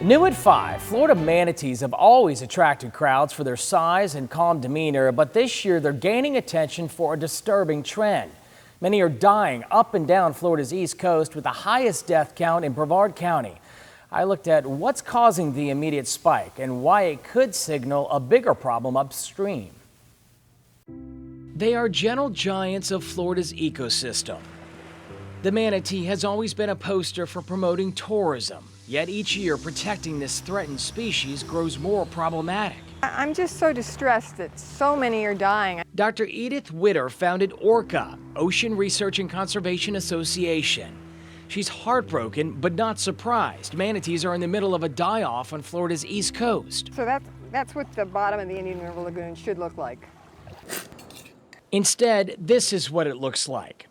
New at 5, Florida manatees have always attracted crowds for their size and calm demeanor, but this year they're gaining attention for a disturbing trend. Many are dying up and down Florida's east coast, with the highest death count in Brevard County. I looked at what's causing the immediate spike and why it could signal a bigger problem upstream. They are gentle giants of Florida's ecosystem. The manatee has always been a poster for promoting tourism, yet each year protecting this threatened species grows more problematic. I'm just so distressed that so many are dying. Dr. Edith Witter founded ORCA, Ocean Research and Conservation Association. She's heartbroken but not surprised. Manatees are in the middle of a die-off on Florida's east coast. So that's what the bottom of the Indian River Lagoon should look like. Instead, this is what it looks like.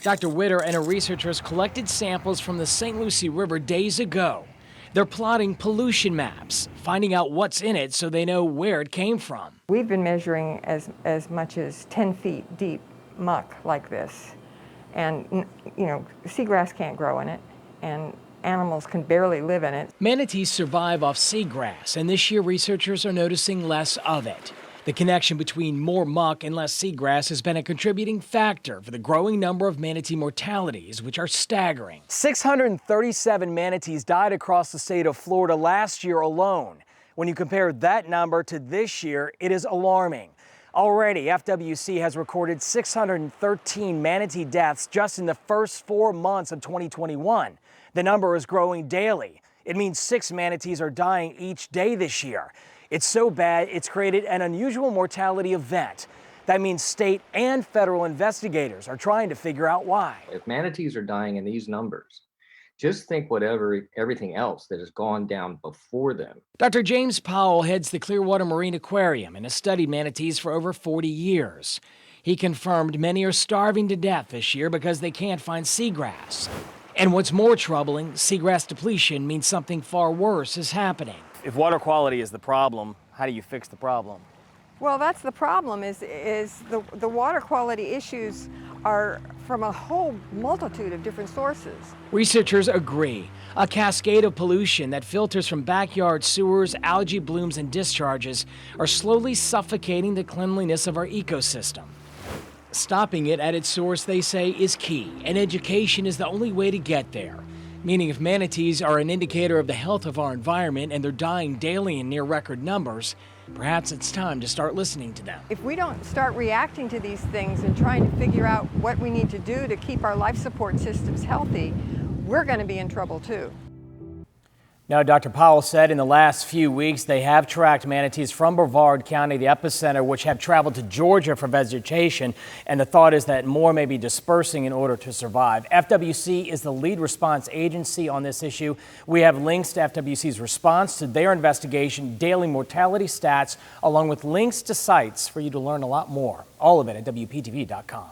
Dr. Witter and her researchers collected samples from the St. Lucie River days ago. They're plotting pollution maps, finding out what's in it so they know where it came from. We've been measuring as much as 10 feet deep muck like this. And, you know, seagrass can't grow in it, and animals can barely live in it. Manatees survive off seagrass, and this year researchers are noticing less of it. The connection between more muck and less seagrass has been a contributing factor for the growing number of manatee mortalities, which are staggering. 637 manatees died across the state of Florida last year alone. When you compare that number to this year, it is alarming. Already, FWC has recorded 613 manatee deaths just in the first 4 months of 2021. The number is growing daily. It means 6 manatees are dying each day this year. It's so bad, it's created an unusual mortality event. That means state and federal investigators are trying to figure out why. If manatees are dying in these numbers, just think everything else that has gone down before them. Dr. James Powell heads the Clearwater Marine Aquarium and has studied manatees for over 40 years. He confirmed many are starving to death this year because they can't find seagrass. And what's more troubling, seagrass depletion means something far worse is happening. If water quality is the problem, how do you fix the problem? Well, that's the problem, is the water quality issues are from a whole multitude of different sources. Researchers agree. A cascade of pollution that filters from backyard sewers, algae blooms, and discharges are slowly suffocating the cleanliness of our ecosystem. Stopping it at its source, they say, is key, and education is the only way to get there. Meaning if manatees are an indicator of the health of our environment and they're dying daily in near record numbers, perhaps it's time to start listening to them. If we don't start reacting to these things and trying to figure out what we need to do to keep our life support systems healthy, we're going to be in trouble too. Now, Dr. Powell said in the last few weeks they have tracked manatees from Brevard County, the epicenter, which have traveled to Georgia for vegetation, and the thought is that more may be dispersing in order to survive. FWC is the lead response agency on this issue. We have links to FWC's response to their investigation, daily mortality stats, along with links to sites for you to learn a lot more. All of it at WPTV.com.